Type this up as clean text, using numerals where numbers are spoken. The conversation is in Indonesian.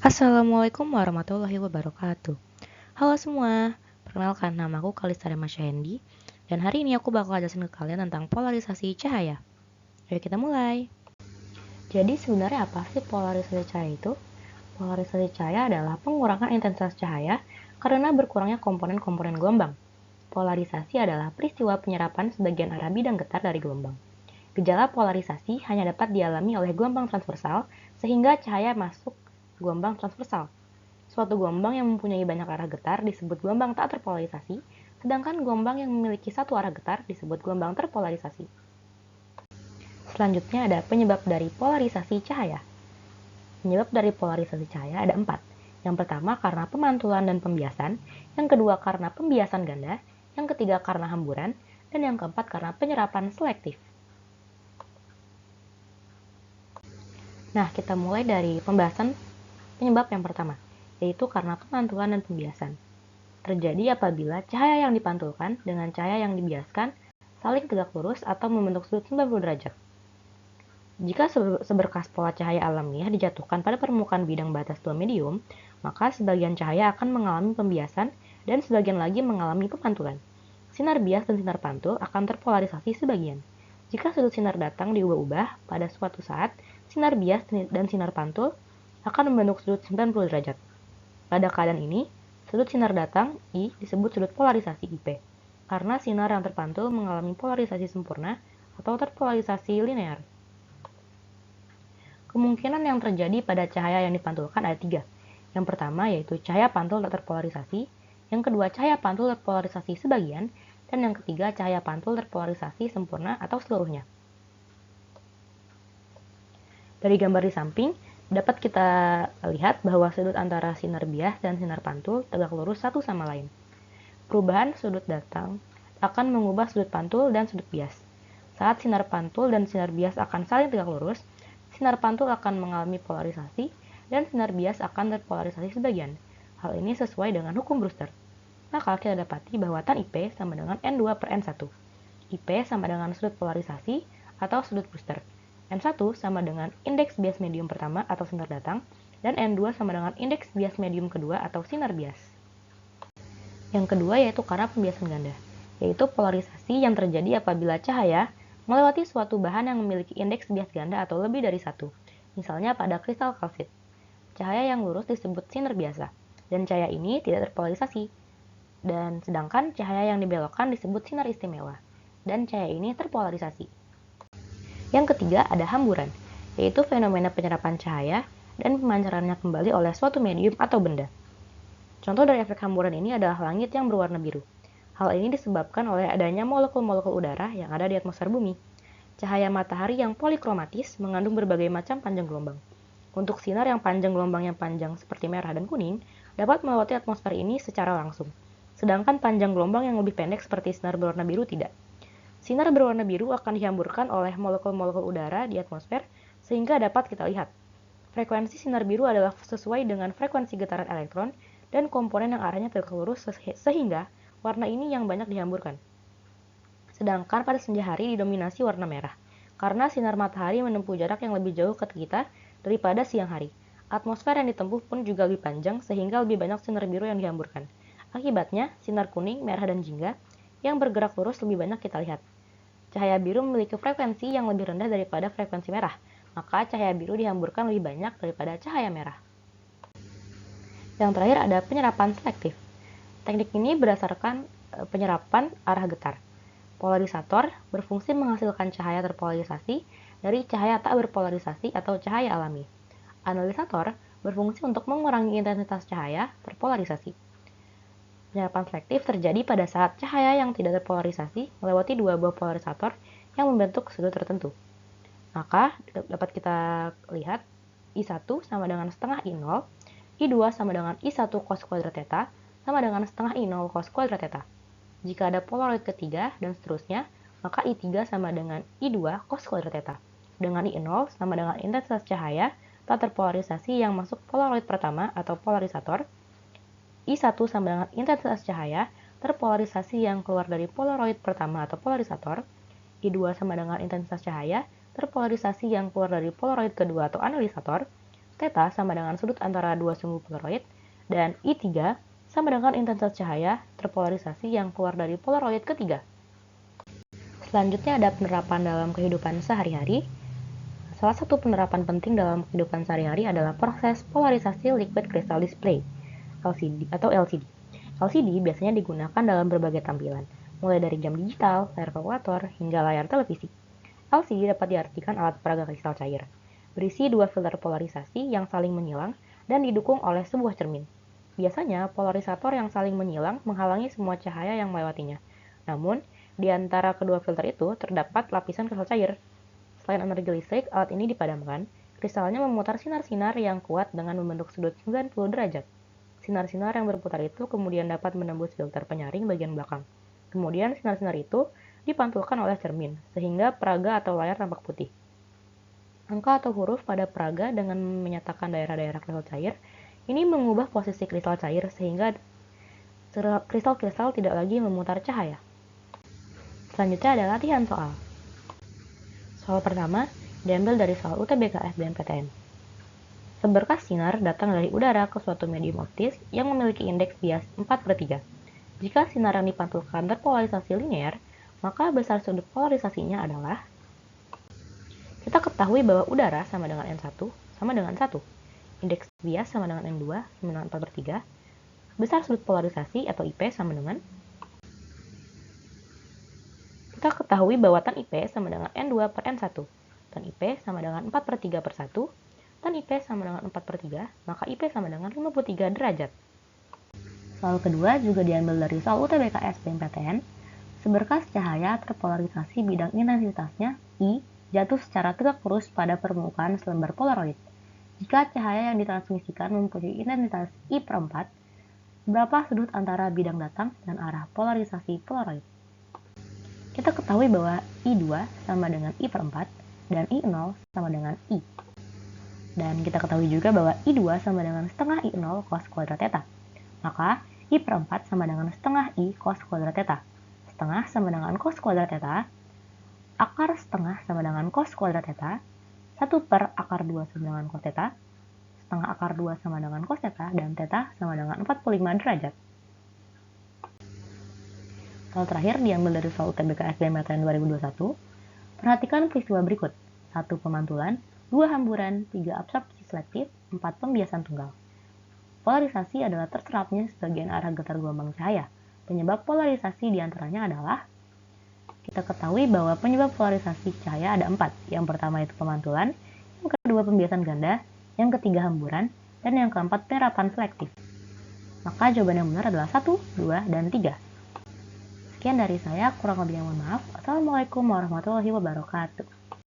Assalamualaikum warahmatullahi wabarakatuh. Halo semua, perkenalkan namaku Kalista Masyahendi dan hari ini aku bakal jelasin ke kalian tentang polarisasi cahaya. Ayo kita mulai. Jadi sebenarnya apa sih polarisasi cahaya itu? Polarisasi cahaya adalah pengurangan intensitas cahaya karena berkurangnya komponen-komponen gelombang. Polarisasi adalah peristiwa penyerapan sebagian arah bidang getar dari gelombang. Gejala polarisasi hanya dapat dialami oleh gelombang transversal sehingga cahaya masuk gelombang transversal. Suatu gelombang yang mempunyai banyak arah getar disebut gelombang tak terpolarisasi, sedangkan gelombang yang memiliki satu arah getar disebut gelombang terpolarisasi. Selanjutnya ada penyebab dari polarisasi cahaya. Penyebab dari polarisasi cahaya ada 4. Yang pertama karena pemantulan dan pembiasan, yang kedua karena pembiasan ganda, yang ketiga karena hamburan, dan yang keempat karena penyerapan selektif. Nah, kita mulai dari pembahasan penyebab yang pertama, yaitu karena pemantulan dan pembiasan. Terjadi apabila cahaya yang dipantulkan dengan cahaya yang dibiaskan saling tegak lurus atau membentuk sudut 90 derajat. Jika seberkas pola cahaya alamiah dijatuhkan pada permukaan bidang batas dua medium, maka sebagian cahaya akan mengalami pembiasan dan sebagian lagi mengalami pemantulan. Sinar bias dan sinar pantul akan terpolarisasi sebagian. Jika sudut sinar datang diubah-ubah pada suatu saat, sinar bias dan sinar pantul akan membentuk sudut 90 derajat. Pada keadaan ini, sudut sinar datang I disebut sudut polarisasi IP, karena sinar yang terpantul mengalami polarisasi sempurna atau terpolarisasi linear. Kemungkinan yang terjadi pada cahaya yang dipantulkan ada 3. Yang pertama yaitu cahaya pantul tak terpolarisasi, yang kedua cahaya pantul terpolarisasi sebagian, dan yang ketiga cahaya pantul terpolarisasi sempurna atau seluruhnya. Dari gambar di samping, dapat kita lihat bahwa sudut antara sinar bias dan sinar pantul tegak lurus satu sama lain. Perubahan sudut datang akan mengubah sudut pantul dan sudut bias. Saat sinar pantul dan sinar bias akan saling tegak lurus, sinar pantul akan mengalami polarisasi dan sinar bias akan terpolarisasi sebagian. Hal ini sesuai dengan hukum Brewster. Maka kita dapati bahwa tan IP sama dengan N2 per N1. IP sama dengan sudut polarisasi atau sudut Brewster. N1 sama dengan indeks bias medium pertama atau sinar datang, dan N2 sama dengan indeks bias medium kedua atau sinar bias. Yang kedua yaitu karena pembiasan ganda, yaitu polarisasi yang terjadi apabila cahaya melewati suatu bahan yang memiliki indeks bias ganda atau lebih dari 1, misalnya pada kristal kalsit. Cahaya yang lurus disebut sinar biasa, dan cahaya ini tidak terpolarisasi. Dan sedangkan cahaya yang dibelokkan disebut sinar istimewa, dan cahaya ini terpolarisasi. Yang ketiga ada hamburan, yaitu fenomena penyerapan cahaya dan pemancarannya kembali oleh suatu medium atau benda. Contoh dari efek hamburan ini adalah langit yang berwarna biru. Hal ini disebabkan oleh adanya molekul-molekul udara yang ada di atmosfer bumi. Cahaya matahari yang polikromatis mengandung berbagai macam panjang gelombang. Untuk sinar yang panjang gelombang yang panjang seperti merah dan kuning, dapat melewati atmosfer ini secara langsung. Sedangkan panjang gelombang yang lebih pendek seperti sinar berwarna biru tidak. Sinar berwarna biru akan dihamburkan oleh molekul-molekul udara di atmosfer sehingga dapat kita lihat. Frekuensi sinar biru adalah sesuai dengan frekuensi getaran elektron dan komponen yang arahnya tegak lurus sehingga warna ini yang banyak dihamburkan. Sedangkan pada senja hari didominasi warna merah, karena sinar matahari menempuh jarak yang lebih jauh ke kita daripada siang hari. Atmosfer yang ditempuh pun juga lebih panjang sehingga lebih banyak sinar biru yang dihamburkan. Akibatnya, sinar kuning, merah, dan jingga yang bergerak lurus lebih banyak kita lihat. Cahaya biru memiliki frekuensi yang lebih rendah daripada frekuensi merah, maka cahaya biru dihamburkan lebih banyak daripada cahaya merah. Yang terakhir ada penyerapan selektif. Teknik ini berdasarkan penyerapan arah getar. Polarisator berfungsi menghasilkan cahaya terpolarisasi dari cahaya tak berpolarisasi atau cahaya alami. Analisator berfungsi untuk mengurangi intensitas cahaya terpolarisasi. Penyerapan selektif terjadi pada saat cahaya yang tidak terpolarisasi melewati dua buah polarisator yang membentuk sudut tertentu. Maka dapat kita lihat I1 sama dengan setengah I0, I2 sama dengan I1 cos kuadrat theta sama dengan setengah I0 cos kuadrat theta. Jika ada polaroid ketiga dan seterusnya, maka I3 sama dengan I2 cos kuadrat theta. Dengan I0 sama dengan intensitas cahaya tak terpolarisasi yang masuk polaroid pertama atau polarisator. I1 sama dengan intensitas cahaya terpolarisasi yang keluar dari polaroid pertama atau polarisator. I2 sama dengan intensitas cahaya terpolarisasi yang keluar dari polaroid kedua atau analisator. theta sama dengan sudut antara dua sumbu polaroid, dan I3 sama dengan intensitas cahaya terpolarisasi yang keluar dari polaroid ketiga. Selanjutnya ada penerapan dalam kehidupan sehari-hari. Salah satu penerapan penting dalam kehidupan sehari-hari adalah proses polarisasi liquid crystal display, LCD atau LCD. LCD biasanya digunakan dalam berbagai tampilan, mulai dari jam digital, layar kalkulator, hingga layar televisi. LCD dapat diartikan alat peraga kristal cair, berisi dua filter polarisasi yang saling menyilang dan didukung oleh sebuah cermin. Biasanya, polarisator yang saling menyilang menghalangi semua cahaya yang melewatinya. Namun, di antara kedua filter itu terdapat lapisan kristal cair. Selain energi listrik, alat ini dipadamkan, kristalnya memutar sinar-sinar yang kuat dengan membentuk sudut 90 derajat. Sinar-sinar yang berputar itu kemudian dapat menembus filter penyaring bagian belakang. Kemudian sinar-sinar itu dipantulkan oleh cermin, sehingga peraga atau layar tampak putih. Angka atau huruf pada peraga dengan menyatakan daerah-daerah kristal cair, ini mengubah posisi kristal cair sehingga kristal-kristal tidak lagi memutar cahaya. Selanjutnya ada latihan soal. Soal pertama diambil dari soal UTBK SBMPTN. Seberkas sinar datang dari udara ke suatu medium optis yang memiliki indeks bias 4/3. Jika sinar yang dipantulkan berpolarisasi linear, maka besar sudut polarisasinya adalah, kita ketahui bahwa udara sama dengan N1 sama dengan 1. Indeks bias sama dengan N2 sama dengan 4/3. Besar sudut polarisasi atau IP sama dengan, kita ketahui bahwa tan IP sama dengan N2/N1. Tan IP sama dengan 4/3/1. Tan IP sama dengan 4/3, maka IP sama dengan 53 derajat. Soal kedua juga diambil dari soal UTBK SBMPTN. Seberkas cahaya terpolarisasi bidang intensitasnya I jatuh secara tegak lurus pada permukaan selembar polaroid. Jika cahaya yang ditransmisikan mempunyai intensitas I/4, berapa sudut antara bidang datang dan arah polarisasi polaroid? Kita ketahui bahwa I2 sama dengan I/4 dan I0 sama dengan I. Dan kita ketahui juga bahwa I2 sama dengan setengah I0 cos kuadrat theta. Maka I/4 sama dengan setengah I cos kuadrat theta. Setengah sama dengan cos kuadrat theta. Akar setengah sama dengan cos kuadrat theta. 1/akar 2 sama dengan cos theta. Setengah akar 2 sama dengan cos theta. Dan theta sama dengan 45 derajat. Soal terakhir diambil dari soal UTBK SBMPTN 2021. Perhatikan peristiwa berikut. 1 pemantulan, 2 hamburan, 3 absorpsi selektif, 4 pembiasan tunggal. Polarisasi adalah terserapnya sebagian arah getar gelombang cahaya. Penyebab polarisasi diantaranya adalah, kita ketahui bahwa penyebab polarisasi cahaya ada 4. Yang pertama itu pemantulan, yang kedua pembiasan ganda, yang ketiga hamburan, dan yang keempat penyerapan selektif. Maka jawaban yang benar adalah 1, 2, dan 3. Sekian dari saya, kurang lebihnya mohon maaf. Assalamualaikum warahmatullahi wabarakatuh.